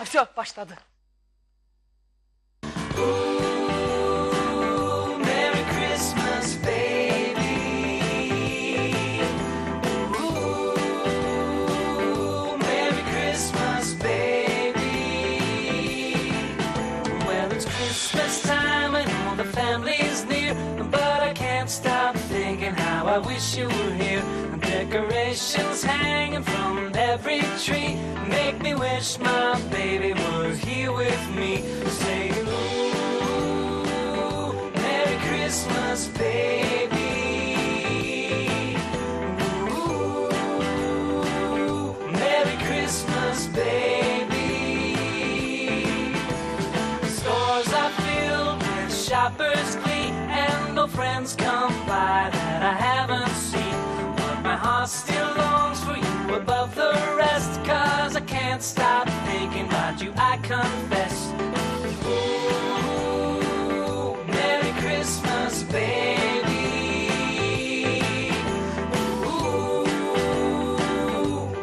Все, başladı. Merry Christmas, baby. Ooh, Merry Christmas, baby. Well, it's Christmas time and all the family's near, but I can't stop thinking how I wish you were here. Decorations hanging from every tree make me wish my baby were here with me. Saying, ooh, Merry Christmas, baby. Ooh, Merry Christmas, baby. Stores are filled with shoppers' glee, and no friends come by that I haven't seen. My heart still longs for you above the rest, 'cause I can't stop thinking about you, I confess. Ooh, Merry Christmas, baby. Ooh,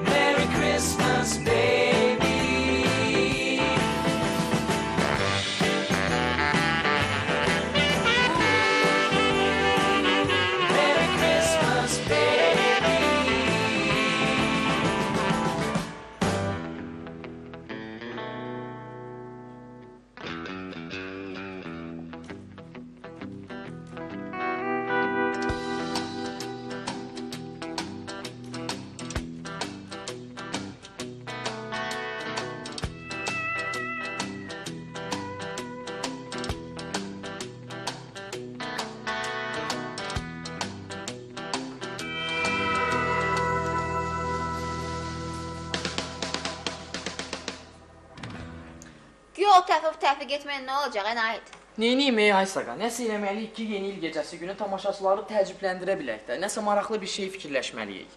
Merry Christmas, baby. Merry Christmas, baby. Güya o təfəq etməyin nə olacaq, Ənayid? Neyniyim ey Aysaqa? Nəsə eləməliyik ki, yeni il gecəsi günü tamaşaçıları təəccübləndirə bilək də. Nəsə maraqlı bir şey fikirləşməliyik.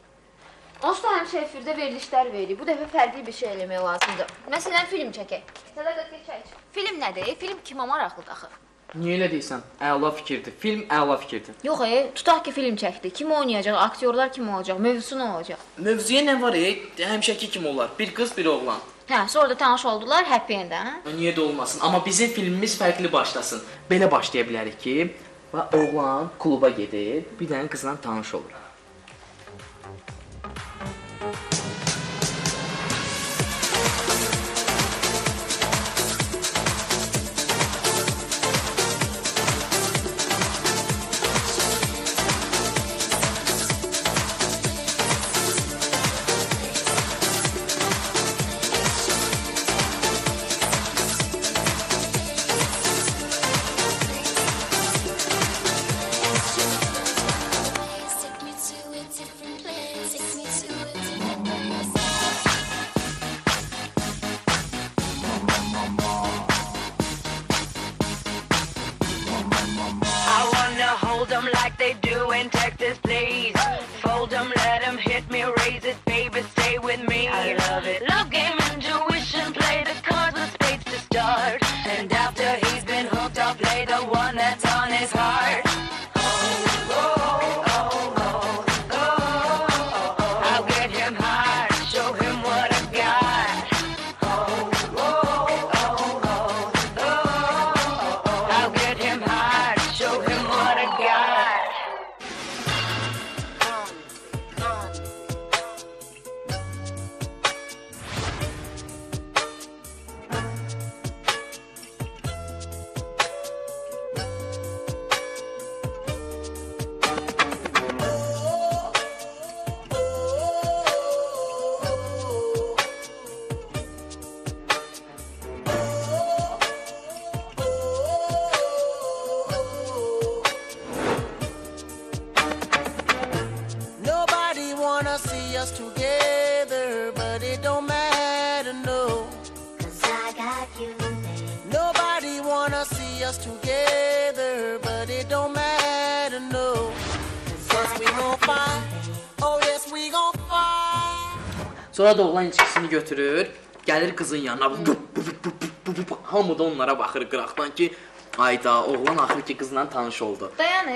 Onsuz da həmişə efirdə verilişlər veririk. Bu dəfə fərqli bir şey eləmək lazımdır. Məsələn, film çəkək. Sədaqət keçək. Film nədir? Film kimə maraqlıdır axı? Niyə elə deyirsən? Əla fikirdir. Film əla fikirdir. Yox, tutaq ki, film çəkdi. Kim oynayacaq? Aktyorlar kim olacaq? Mövzusu nə olacaq? Mövzuya nə var Həmişəki kimi olar. Bir qız, bir oğlan. Hə, sonra da tanış oldular, happy end, hə? Niyə də olmasın? Amma bizim filmimiz fərqli başlasın. Belə başlaya bilərik ki, oğlan kluba gedir, bir dənə qızla tanış olur. Like they do in Texas, please. Fold them, let them hit me, raise it, baby, stay with me. I love it. Love game, intuition, play the cards with spades to start. And after he's been hooked, I'll play the one that's on his heart. I'll get him hard, show him what I got. I'll get him hard, show him what I got. Nobody wanna see us together, but it don't matter, no. 'Cause I got you, babe. Nobody wanna see us together, but it don't matter, no. 'Cause we gon' fight, oh yes we gon' fight. Sonra da oğlan içkisini götürür, gəlir qızın yanına. Hamı da onlara baxır qıraqdan ki, ayda oğlan axır ki qızla tanış oldu. Dayan,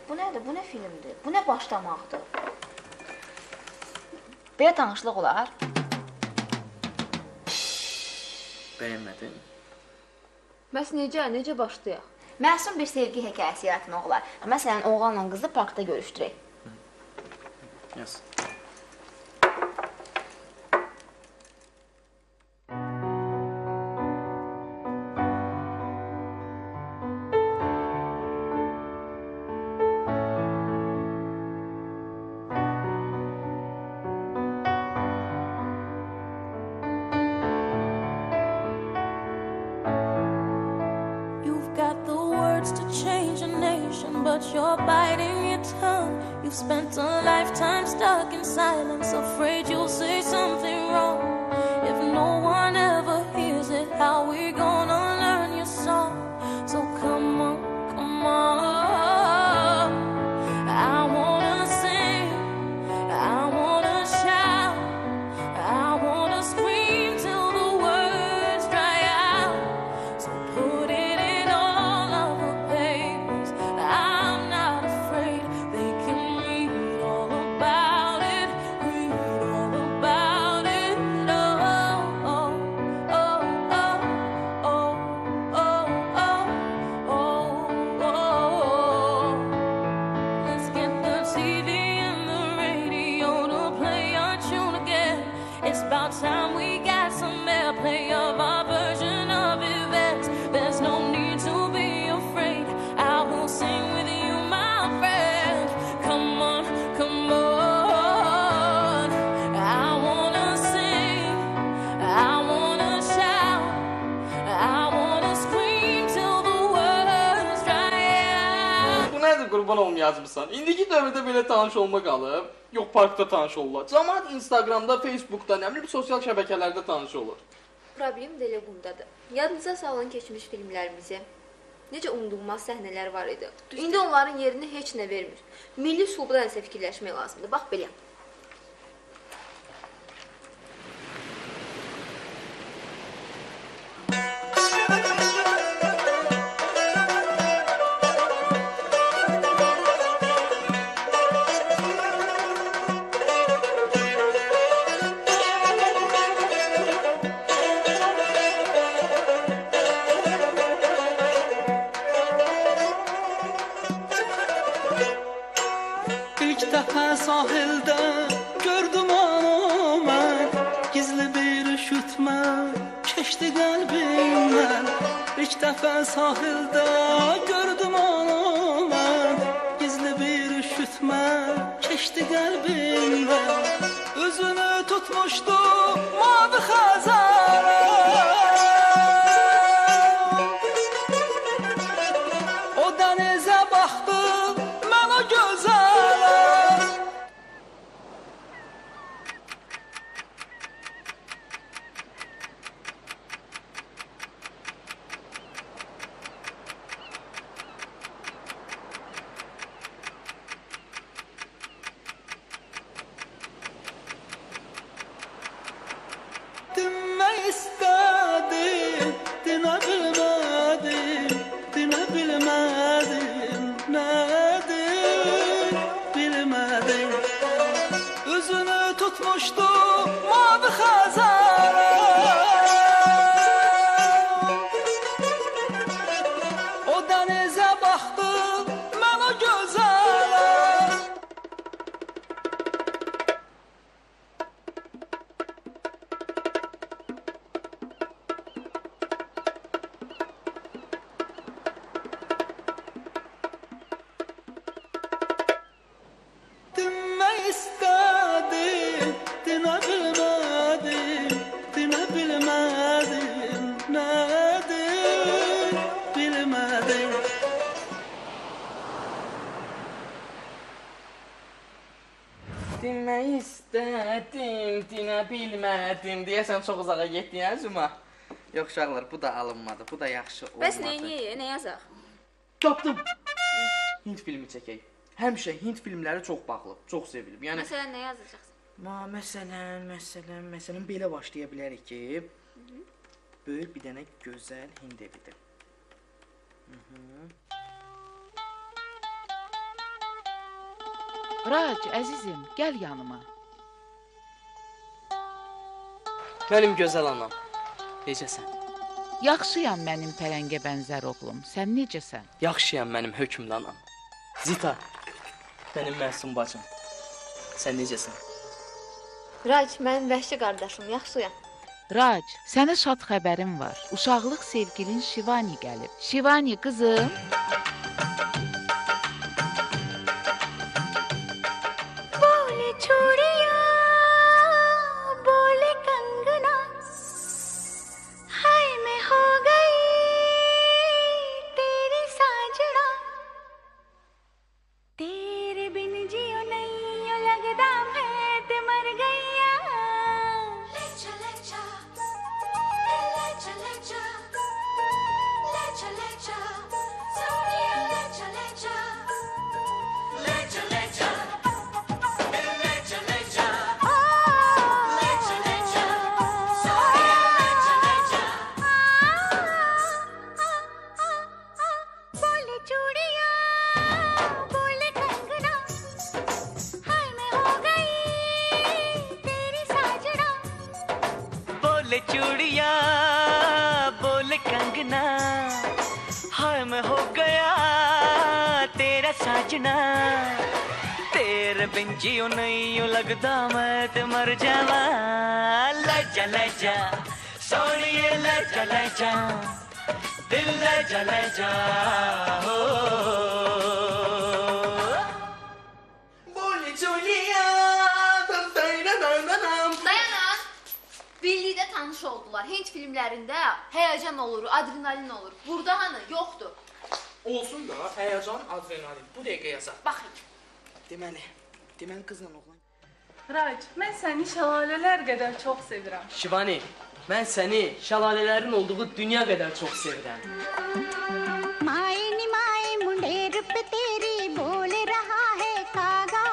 bu nədir? Bu nə filmdir? Bu nə başlamaqdır? Belə tanışlıq olar. Bəyənmədin? Bəs necə başlayaq? Məsum bir sevgi hekayəsi yaratmaq olar. Məsələn, oğlanla qızı parkda görüşdürək. Yaz. You've got the words to change a nation, but you're biting your tongue. You've spent a lifetime stuck in silence, afraid you'll say something wrong. If no one ever hears it, how we gonna learn your song? So come on, come on. I wanna sing, I wanna shout, I wanna scream till the words dry out. So put it in all of the papers. I'm not afraid. They can read all about it. Read all about it. Oh, oh, oh, oh, oh, oh, oh, oh. Let's get the TV and the radio to play our tune again. It's about time we got some airplay of our version of events. There's no need to be afraid. I will sing with you, my friend. Come on, come on. I wanna sing, I wanna shout, I wanna scream till the words dry out. Bu nədir qurban olum yazmısan? İndiki dövrdə belə tanış olma qalıb. Yox, parkda tanış olurlar. Cəmaət Instagramda, Facebookda, nə bilim, sosial şəbəkələrdə tanış olur. Problem də elə bundadır. Yadınıza salın keçmiş filmlərimizi. Necə unudulmaz səhnələr var idi. İndi onların yerini heç nə vermir. Milli sulbuda nəsə fikirləşmək lazımdır. Bax belə. İlk dəfə sahildə gördüm onu mən. Gizli bir üşütmə keçdi qəlbimdən. İlk dəfə sahildə gördüm onu mən. Gizli bir üşütmə keçdi qəlbimdən. Üzünü tutmuşdu mavi xəzara. O dənizə baxdı, mən o gözələ. Dinmək istədim, dinə bilmədim, dinə bilmədim, nədir, bilmədim. Üzünü tutmuşdu mavi xəzara. O dənizə baxdı, mən o gözələ. Dinmək istədim, dinə bilmədim, dinə bilmədim, nədir, bilmədim. Dinmək istədim, dinə bilmədim. Deyəsən çox uzağa getdin, hə Zuma? Yox uşaqlar, bu da alınmadı, bu da yaxşı olmadı. Bəs neyniyək? Nə yazaq? Tapdım. Hind filmi çəkək. Həmişə Hind filmləri çox baxılıb, çox sevilib. Yəni Məsələn, nə yazacaqsan? məsələn belə başlaya bilərik ki, böyük bir dənə gözəl Hind evidir. Rac, əzizim, gəl yanıma. Mənim gözəl anam. Necəsən? Yaxşıyam mənim pələngə bənzər oğlum. Sən necəsən? Yaxşıyam mənim hökmdanam. Zita, mənim məsum bacım. Sən necəsən? Rac, mənim vəhşi qardaşım, yaxşıyam. Rac, sənə şad xəbərim var. Uşaqlıq sevgilin Şivani gəlib. Şivani qızım. बोले चूड़िया बोले कंगना हाय मैं हो गई तेरी साजना तेरे बिन जियो नहीं यो लगदा मैं ते मर गईया ले चले जा सोनिया ले चले जा बोले चूड़िया बोले कंगना हाय मैं हो गई तेरी साजना बोले चूड़िया बोले कंगना हाय मैं हो गया तेरा साजना तेरे बिन जियो नहीं यो लगदा मैं ते मर जावा ले जा सोनिए ले जा दिल ले जा हो बोले चूड़िया Dayanın. Birlikdə tanış oldular. Hint filmlərində həyəcan olur, adrenalin olur. Burada hanı? Yoxdur. Olsun da, həyəcan, adrenalin. Bu dəqiqə yazaq. Baxın. Deməli qızla oğlan. Rac, mən səni şəlalələr qədər çox sevirəm. Şivani, mən səni şəlalələrin olduğu dünya qədər çox sevirəm. माए निमाए मुंडेर पे तेरी बोल रहा है कागा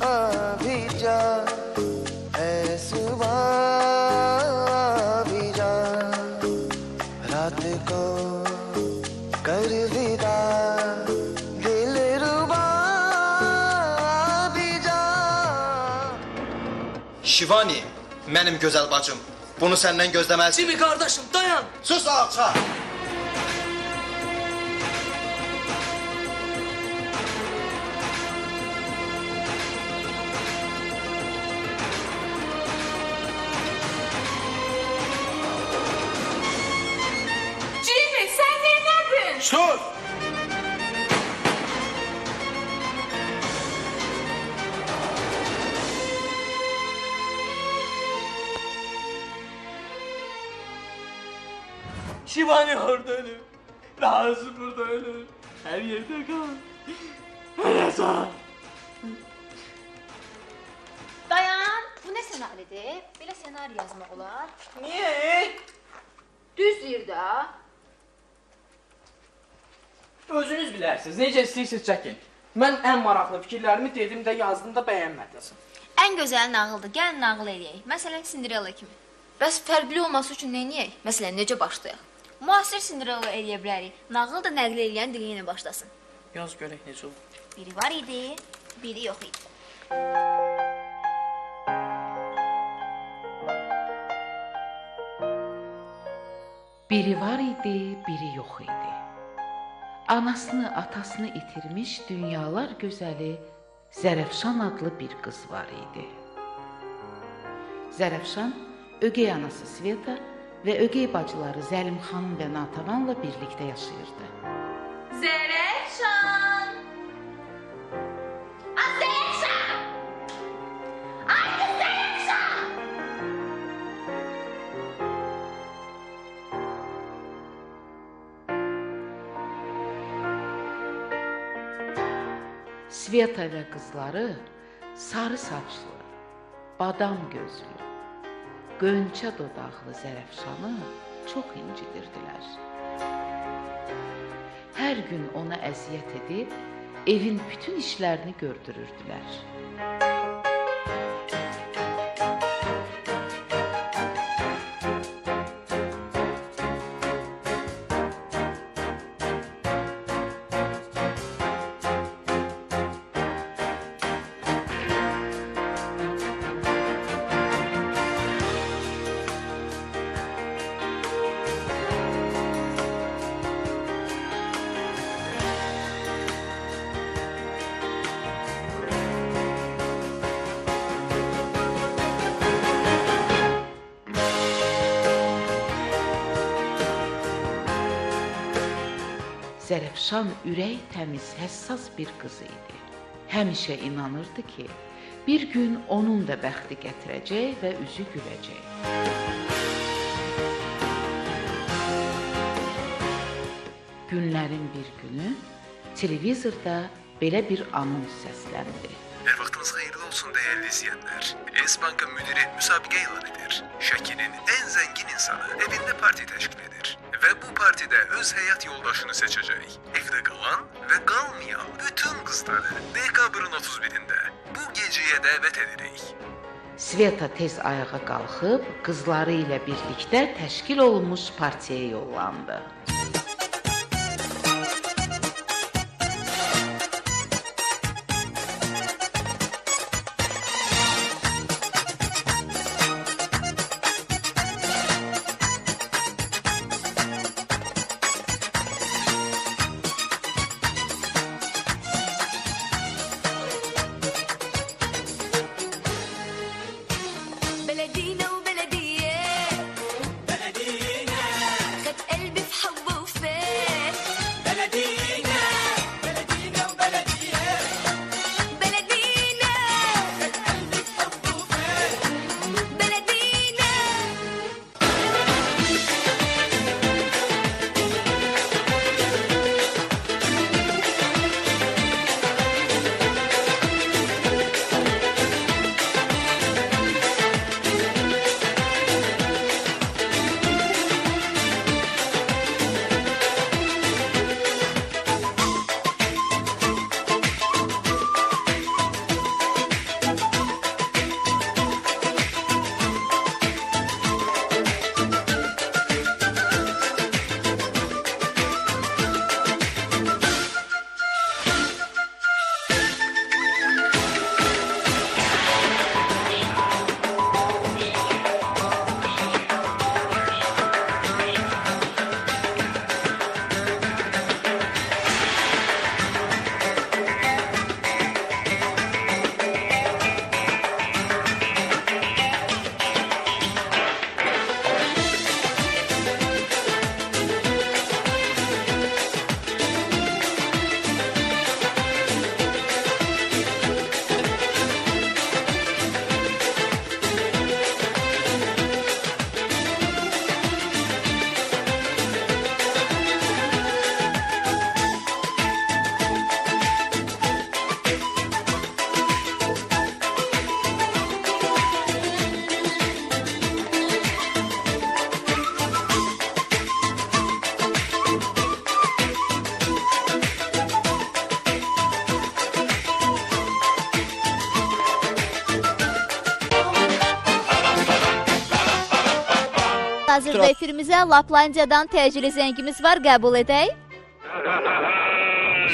अभी जा ऐ सुबह भी जा रात को कर विदा दिल रुबा भी जा Şivani, mənim gözəl bacım. Bunu səndən gözləməlisin. Jimmy qardaşım, dayan. Sus alça. Jimmy, sən neylədin? Sus! Şivani orada ölür. Nazım burada ölür. Her yerde kal. Həyəcan. Dayan. Bu nə ssenaridir? Belə ssenari yazmaq olar. Niye? Düz deyir də. Özünüz bilərsiniz. Necə istəyirsiniz çəkin. Mən ən maraqlı fikirlərimi dedim də yazdım da bəyənmədiniz. Ən gözəl nağıldır. Gəlin nağıl eləyək. Məsələn, Cinderella kimi. Bəs fərqli olması üçün nə edək? Məsələn, necə başlayaq? Müasir Cinderella eləyə bilərik. Nağıl da nəql eləyən dili ilə başlasın. Yaz görək necə olur. Biri var idi, biri yox idi. Biri var idi, biri yox idi. Anasını, atasını itirmiş dünyalar gözəli Zərəfşan adlı bir qız var idi. Zərəfşan ögey anası Sveta və ögey bacıları Zəlim xanım və Natavanla birlikdə yaşayırdı. Zərəfşan! Zərəfşan! Ay, Zərəfşan! Sveta və qızları sarı saçlı, badam gözlü, Gönçə dodaqlı Zərəfşanı çox incidirdilər. Hər gün ona əziyyət edib, evin bütün işlərini gördürürdülər. Zərəfşan ürək təmiz, həssas bir qız idi. Həmişə inanırdı ki, bir gün onun da bəxti gətirəcək və üzü güləcək. Günlərin bir günü televizorda belə bir anons səsləndi. Hər vaxtınız xeyirli olsun dəyərli izləyənlər. S-Bankın müdiri müsabiqə elan edir. Şəkinin ən zəngin insanı evində parti təşkil edir. Və bu partidə öz həyat yoldaşını seçəcək. Evdə qalan və qalmayan bütün qızları dekabrın 31-də bu gecəyə dəvət edirik. Sveta tez ayağa qalxıb, qızları ilə birlikdə təşkil olunmuş partiyaya yollandı. Hazırda efirimizə Laplandiyadan təcili zəngimiz var, qəbul edək.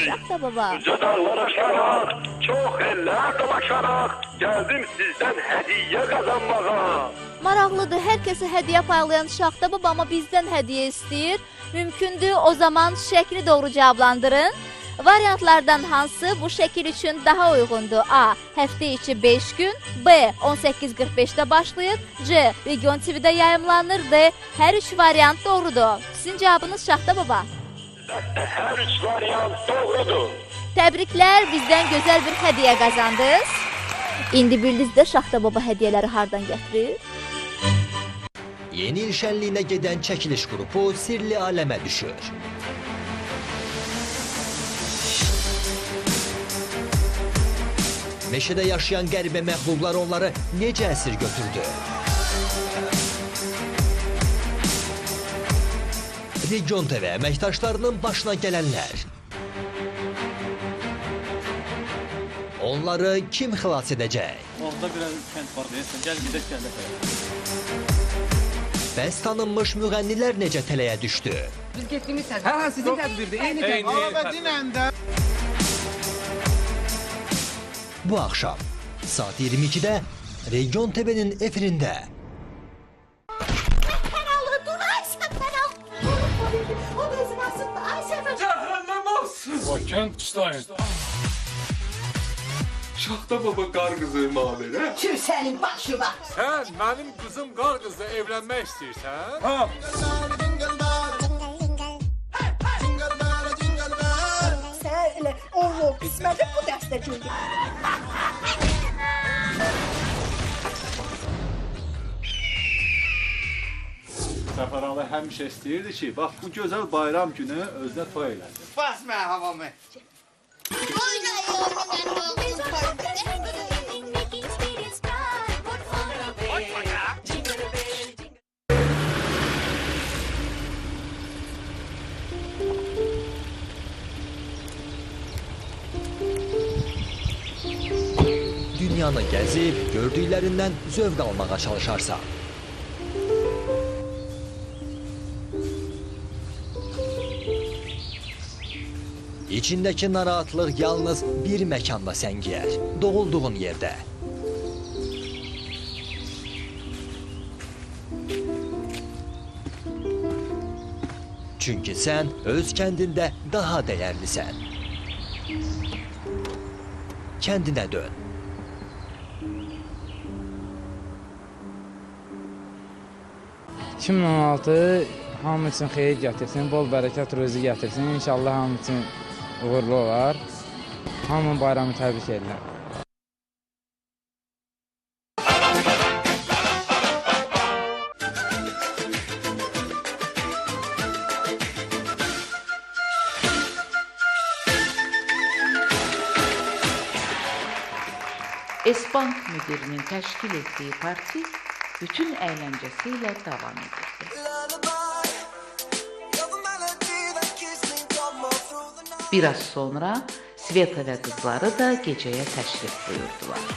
Şaxta baba. Dağlar aşaraq, çox ellər dolaşaraq, gəldim sizdən hədiyyə qazanmağa. Maraqlıdır, hər kəsə hədiyyə paylayan Şaxta baba, amma bizdən hədiyyə istəyir. Mümkündür, o zaman şəkli doğru cavablandırın. Variantlardan hansı bu şəkil üçün daha uyğundur? A. Həftə içi 5 gün. B. 18:45-də başlayır. C. Region TV-də yayımlanır. D. Hər üç variant doğrudur. Sizin cavabınız Şaxta baba. Hər üç variant doğrudur. Təbriklər, bizdən gözəl bir hədiyyə qazandınız. İndi bildiniz də Şaxta baba hədiyyələri hardan gətirir? Yeni il şənliyinə gedən çəkiliş qrupu sirli aləmə düşür. Meşədə yaşayan qəribə məxluqlar onları necə əsir götürdü? Region TV əməkdaşlarının başına gələnlər. Onları kim xilas edəcək? Orada biraz kənd var deyəsən, gəl gedək gələk. Bəs tanınmış müğənnilər necə tələyə düşdü? Biz getdiyimiz tədbir. Hə, sizin tədbirdir. Eyni tədbir. Bu axşam saat 22-də Region TV-nin efirində. Səfəralı, dur ay Səfəral. O bezim asıqdır, ay Səfəral. Cəhənnəm olsun. O kənd qışlayın. Şaxta baba qar qızı maverə. Kim sənin başıma? Sən mənim qızım qar qızla evlənmək istəyirsən? Ha. Sən elə oğul qisməti bu dəstə güldür. Səfəralı həmişə istəyirdi ki, bax bu gözəl bayram günü özünə toy eləsin. Bas mən havamı. Dünyanı gəzib, gördüklərindən zövq almağa çalışarsan. İçindəki narahatlıq yalnız bir məkanda səngiyər, doğulduğun yerdə. Çünki sən öz kəndində daha dəyərlisən. Kəndinə dön. Hamı üçün xeyir gətirsin, bol bərəkət ruzi gətirsin. İnşallah hamı üçün uğurlu olar. Hamının bayramı təbrik edirəm. S-Bank müdirinin təşkil etdiyi parti bütün əyləncəsi ilə davam edirdi. Biraz sonra Sveta və qızları da gecəyə təşrif buyurdular.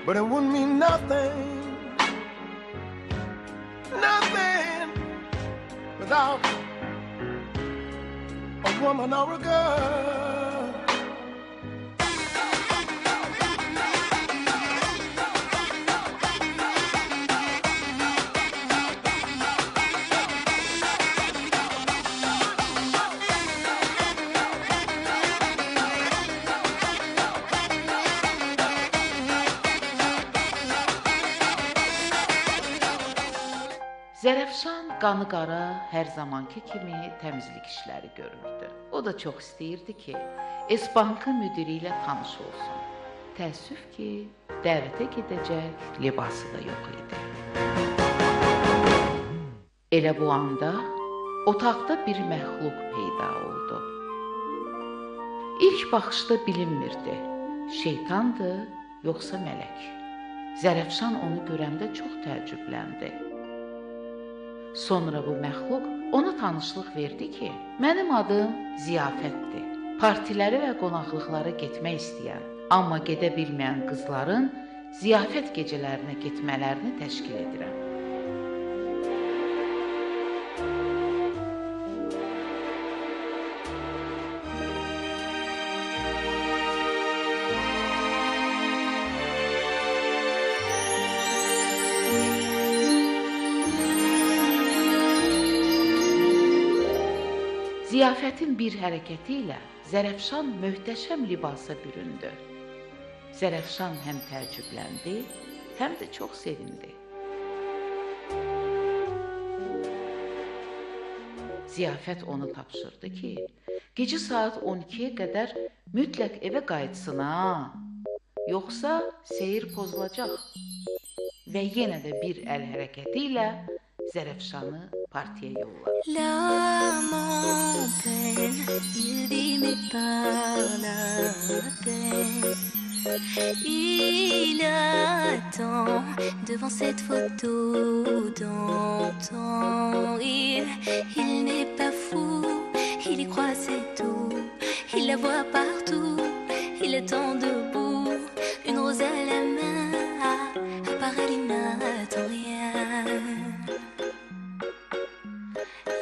But it wouldn't mean nothing, nothing without a woman or a girl. Zərəfşan qanı qara hər zamanki kimi təmizlik işləri görürdü. O da çox istəyirdi ki, S-Bankın müdiri ilə tanış olsun. Təəssüf ki, dəvətə gedəcək libası da yox idi. Elə bu anda otaqda bir məxluq peyda oldu. İlk baxışda bilinmirdi, şeytandı yoxsa mələk. Zərəfşan onu görəndə çox təəccübləndi. Sonra bu məxluq ona tanışlıq verdi ki, mənim adım Ziyafətdir. Partiləri və qonaqlıqlara getmək istəyən, amma gedə bilməyən qızların ziyafət gecələrinə getmələrini təşkil edirəm. Ziyafətin bir hərəkəti ilə Zərəfşan möhtəşəm libasa büründü. Zərəfşan həm təəccübləndi, həm də çox sevindi. Ziyafət onu tapşırdı ki, gecə saat 12-yə qədər mütləq evə qayıtsın ha, yoxsa seyir pozulacaq. Və yenə də bir əl hərəkəti ilə Zərəfşanı partiyə yollar. L'âme en peine, il vit mais par la peine. Il attend devant cette photo d'antan. Il n'est pas fou, il y croit c'est tout. Il la voit partout, il attend debout. Une rose à la main, à part elle il n'attend rien.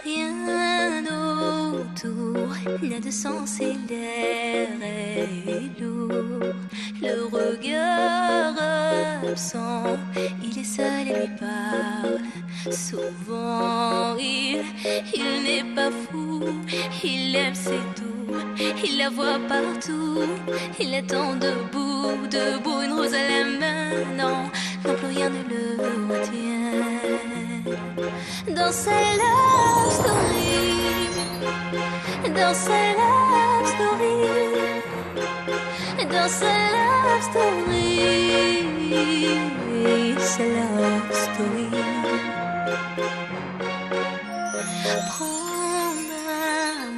Rien autour n'a de sens et l'air est lourd. Le regard absent, il est seul et lui parle. Souvent il n'est pas fou, il aime c'est tout. Il la voit partout, il attend debout, debout, une rose à la main. Non, non plus rien ne le retient. Dans sa love story, dans sa love story, dans sa love story, sa love story. Prends ma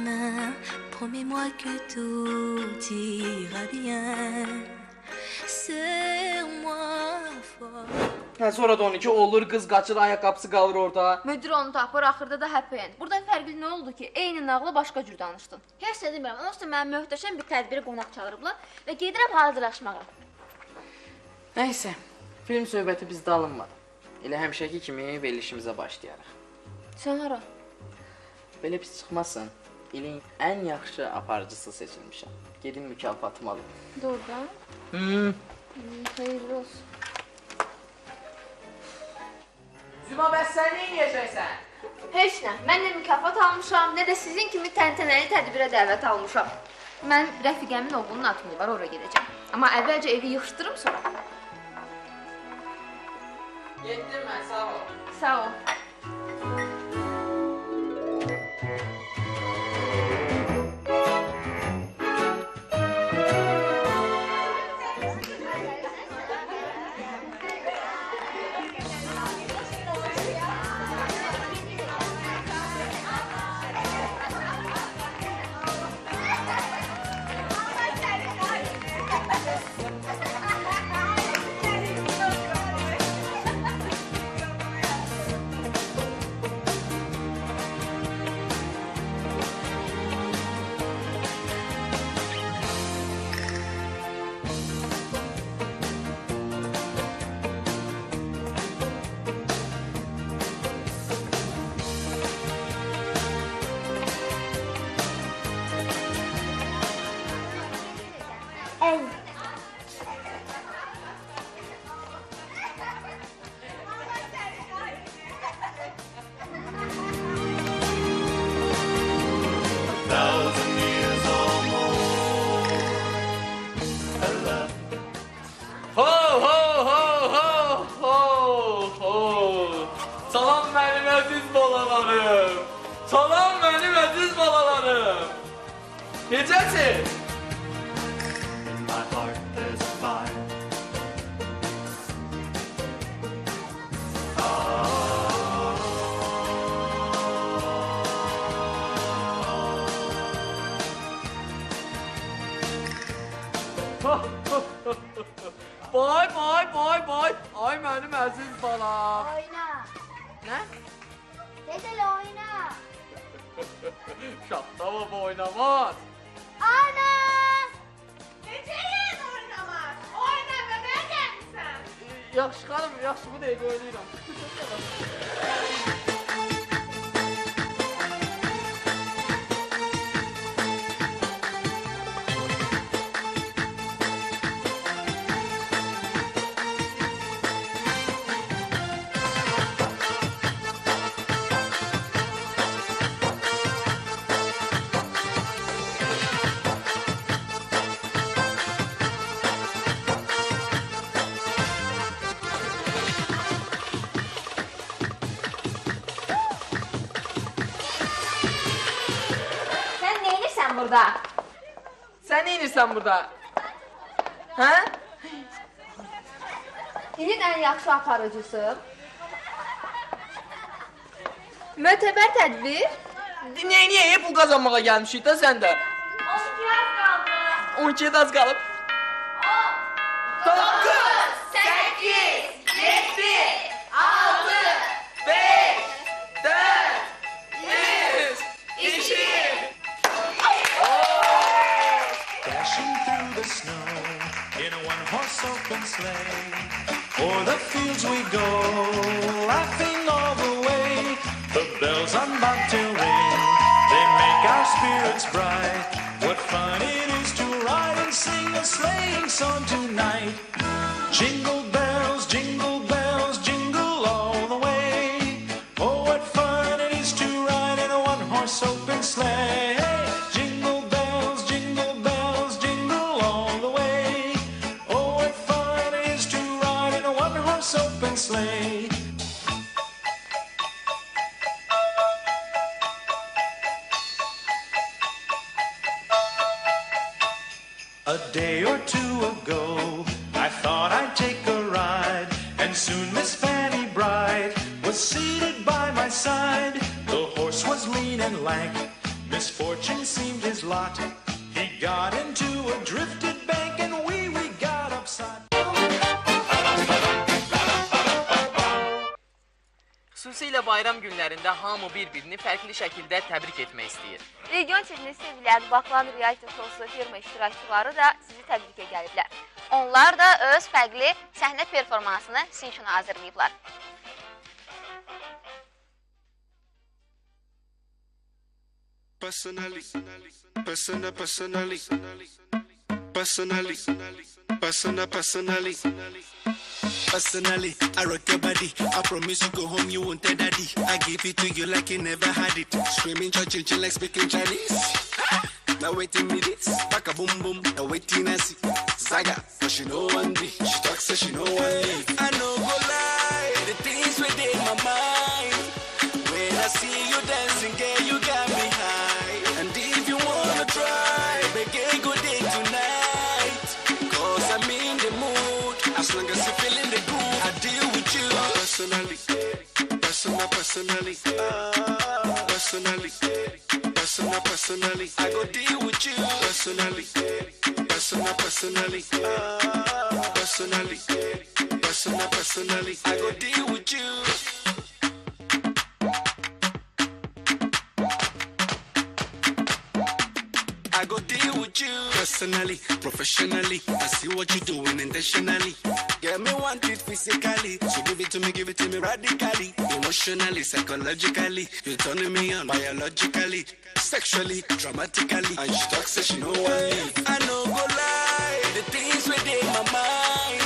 main, promets-moi que tout ira bien. Serre-moi fort. Hə, sonra da 12 olur, qız qaçır, ayaqqabısı qalır orada. Müdür onu tapır, axırda da happy end. Burada fərqli nə oldu ki? Eyni nağlı başqa cür danışdın. Heç nə demirəm. Onsuz mənim möhtəşəm bir tədbirə qonaq çağırıblar və gedirəm hazırlaşmağa. Nəysə, film söhbəti bizdə alınmadı. Elə həmişəki kimi verilişimizə başlayarıq. Sən hara? Belə pis çıxmazsan, ilin ən yaxşı aparıcısı seçilmişəm. Gedin mükafatımı alın. Doğrudan? Xeyirli olsun. Züma, bəs sən nə yiyəcəksən? Heç nə. Mən nə mükafat almışam, nə də sizin kimi təntənəli tədbirə dəvət almışam. Mən rəfiqəmin oğlunun atını var, oraya gedəcəm. Amma əvvəlcə evi yığışdırım sonra. Getdim mən, sağ ol. Sağ ol. Salam mənim əziz balalarım. Salam mənim əziz balalarım. Necəsiz? My heart there's a fire. Vay, ay mənim əziz balam. Oyna. Nə? De Şaxta baba oynamaz. Ana! Necəyiz oynamaz? Oyna bebeğe gelmişsən. Yaxşı xanım, yaxşı bu dəqiqə oynayıram. Sən neynirsən burada? Sən neynirsən burada? Hə? İlin ən yaxşı aparıcısı. Mötəbər tədbir. Niyə pul qazanmağa gəlmişik də sən də? 12 az qalıb. 9, 8, 7, 6, 5, 4, 3, 2. Dashing through the snow in a one-horse open sleigh. O'er the fields we go, laughing all the way. The bells on bobtail ring, they make our spirits bright. What fun it is to ride and sing a sleighing song tonight. Jingle bells, jingle bells, jingle all the way. Oh, what fun it is to ride in a one-horse open sleigh. Jingle bells, jingle bells, jingle all the way. Oh, what fun it is to ride in a one-horse open sleigh. A day or two ago, I thought I'd take a ride, and soon Miss Fanny Bright was seated by my side. The horse was lean and lank, misfortune seemed his lot. He got into a drifted bank, and we got upside. Xüsusilə bayram günlərində hamı bir-birini fərqli şəkildə təbrik etmək istəyir. Region TV sevilən Bakılan reality showsu firma iştirakçıları da sizi təbrikə gəliblər. Onlar da öz fərqli səhnə performansını sizin üçün hazırlayıblar. Personally, I rock your body. I promise you go home, you won't tell daddy. I give it to you like you never had it. Screaming, chill like speaking Chinese. Now waiting me this, back a boom boom. Now waiting I see Zaga, but she know one day. She talks so she know one day. I know go lie, the things within my mind. When I see you dancing, girl, you got me high. And if you wanna try, begin good day tonight. Cause I'm in the mood. As long as you're feeling the groove, I deal with you. Personally, I go deal with you. Personally, I go deal with you. I go deal with you. Personally, professionally, I see what you're doing intentionally. Get me want it physically, so give it to me radically. Emotionally, psychologically, you're turning me on biologically, sexually, dramatically. And she talks so she know I live. I know go lie, the things within my mind.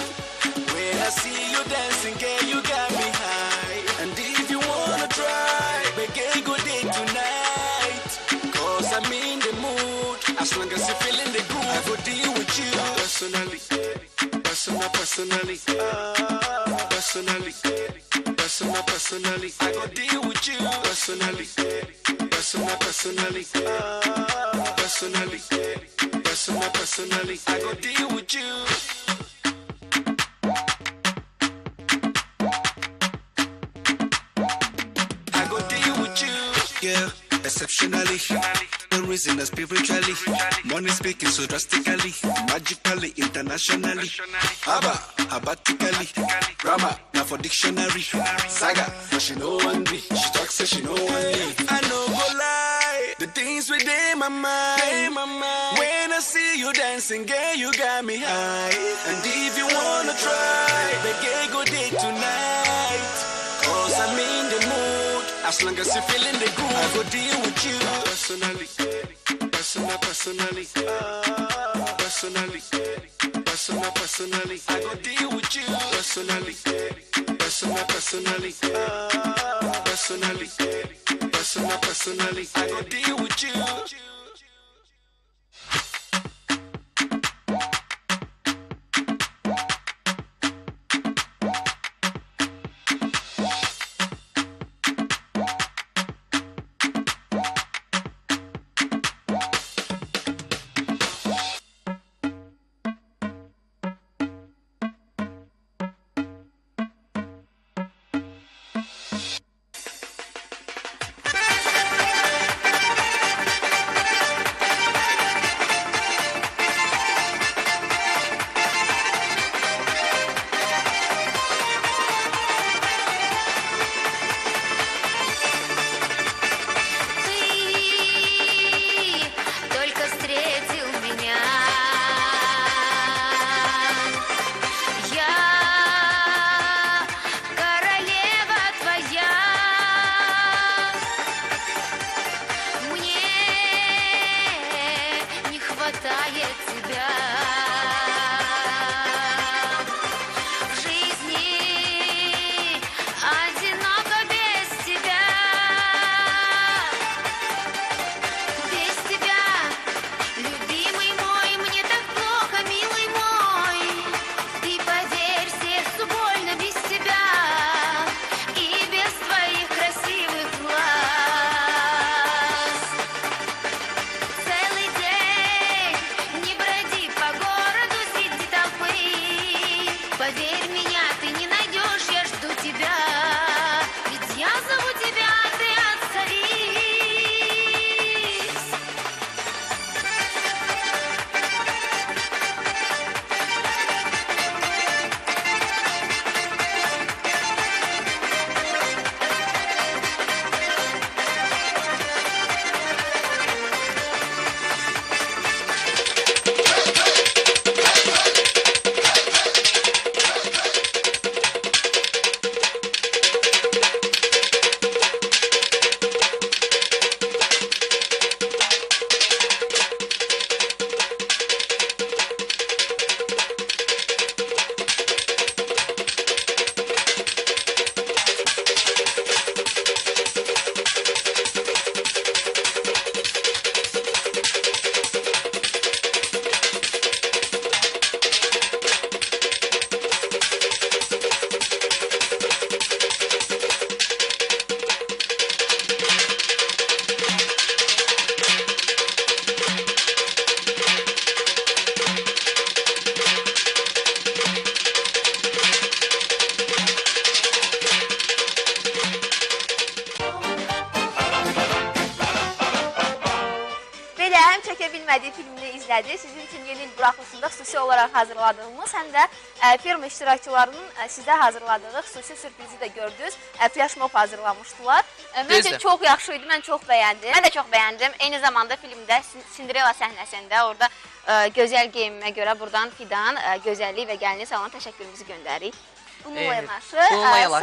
When I see you dancing, girl, you got me high. And if you wanna try, begin good day tonight. Cause I'm in the mood. As long as you're feeling the groove, I go deal with you. Personally, I go deal with you. Personally, I go deal with you. I go deal with you. Yeah, exceptionally. The reason is spiritually. Money speaking so drastically, magically, internationally. Abatically. Grammar, now for dictionary. Saga, but she know one day. She talks so she know one day. I know go lie. The things things within my mind. When I see you dancing, girl, you got me high. And if you wanna try, the gay go date tonight. Cause I'm in the mood. As long as you're feeling the groove, I go deal with you. Personally, personally, I go deal with you. Personally, I go deal with you. bilmədiyi filmini izlədi. Sizin üçün yeni il buraxılışında xüsusi olaraq hazırladığımız, həm də firma iştirakçılarının sizə hazırladığı xüsusi sürprizi də gördünüz. Flash mob hazırlamışdılar. Məncə çox yaxşı idi, mən çox bəyəndim. Mən də çox bəyəndim. Eyni zamanda filmdə Cinderella səhnəsində orada gözəl geyimimə görə buradan Fidan gözəllik və gəlinlik salonuna təşəkkürümüzü göndəririk. Bununla yanaşı,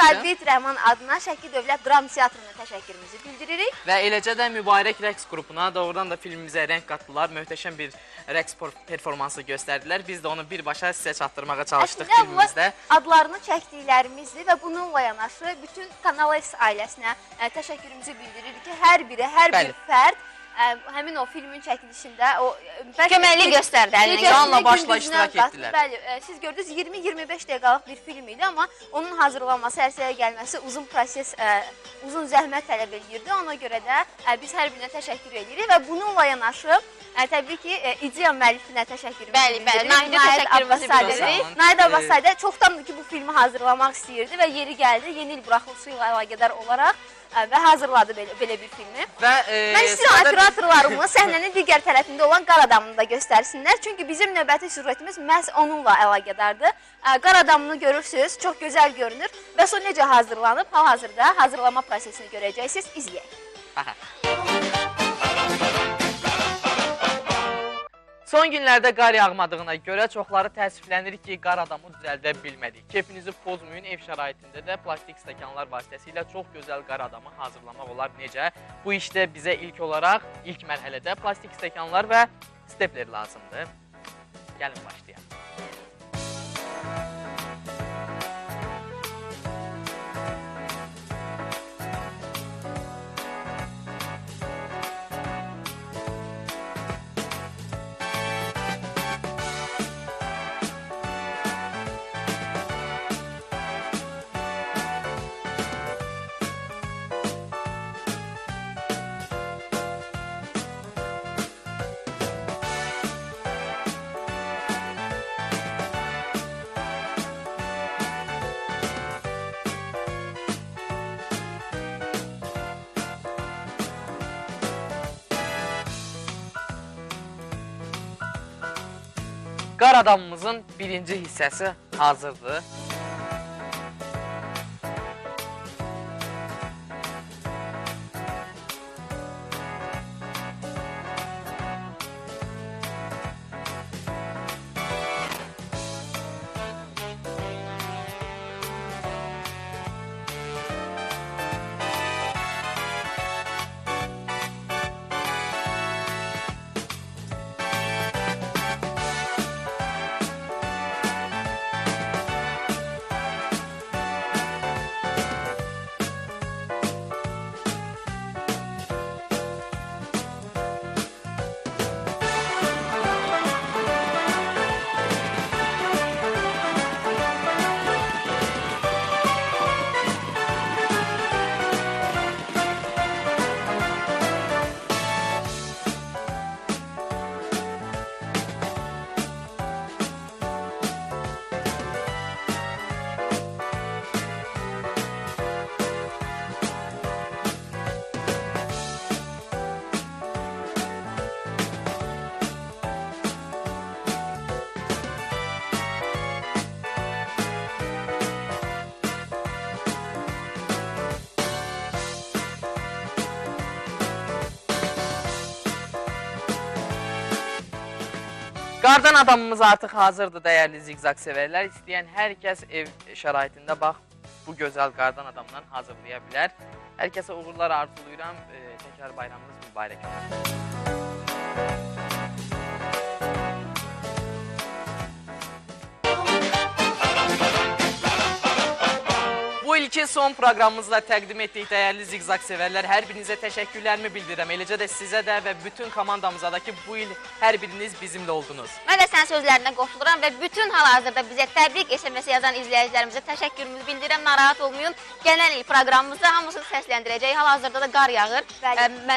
Sabit Rəhman adına Şəki Dövlət Dram Teatrına təşəkkürümüzü bildiririk. Və eləcə də Mübarək rəqs qrupuna doğrudan da filmimizə rəng qatdılar. Möhtəşəm bir rəqs performansı göstərdilər. Biz də onu birbaşa sizə çatdırmağa çalışdıq filmimizdə. Adlarını çəkdiklərimizdir və bununla yanaşı bütün Kanal S ailəsinə təşəkkürümüzü bildiririk ki, hər bir fərd həmin o filmin çəkilişində köməklik göstərdi, canla başla iştirak etdilər. Bəli, siz gördünüz 20-25 dəqiqəlıq bir film idi, amma onun hazırlanması, ərsəyə gəlməsi uzun proses, uzun zəhmət tələb edirdi. Ona görə də biz hər birinə təşəkkür edirik və bununla yanaşı təbii ki, İdeya müəllifinə təşəkkürümüzü bildiririk. Nahid Abbaszadə çoxdandır ki, bu filmi hazırlamaq istəyirdi və yeri gəldi, yeni il buraxılışı ilə əlaqədar olaraq və hazırladı belə bir filmi. Mən istəyirəm operatorlarımız səhnənin digər tərəfində olan Qaradamını da göstərsinlər. Çünki bizim növbəti süjetimiz məhz onunla əlaqədardır. Qaradamını görürsünüz, çox gözəl görünür və sonra necə hazırlanıb, hal-hazırda hazırlama prosesini görəcəksiniz. İzləyək. Son günlərdə qar yağmadığına görə çoxları təəssüflənir ki, qar adamı düzəldə bilmədik. Keyfinizi pozmayın, ev şəraitində də plastik stəkanlar vasitəsilə çox gözəl qar adamı hazırlamaq olar. Necə? Bu işdə bizə ilk olaraq, ilk mərhələdə plastik stəkanlar və stepler lazımdır. Gəlin başlayaq. Qar adamımızın birinci hissəsi hazırdır. Qardan adamımız artıq hazırdır, dəyərli zigzag sevərlər. İstəyən hər kəs ev şəraitində bax, bu gözəl qardan adamdan hazırlaya bilər. Hər kəsə uğurlar arzulayıram. Təkrar bayramınız mübarək olsun. Bu ilki son proqramımızla təqdim etdik, dəyərli zigzag sevərlər. Hər birinizə təşəkkürlərimi bildirirəm. Eləcə də sizə də və bütün komandamıza da ki, bu il hər biriniz bizimlə oldunuz. Mən də sənin sözlərinə qoşuluram və bütün hal-hazırda bizə təbrik SMS yazan izləyicilərimizə təşəkkürümüzü bildirirəm. Narahat olmayın. Gələn il proqramımızda hamısını səsləndirəcək. Hal-hazırda da qar yağır. Mən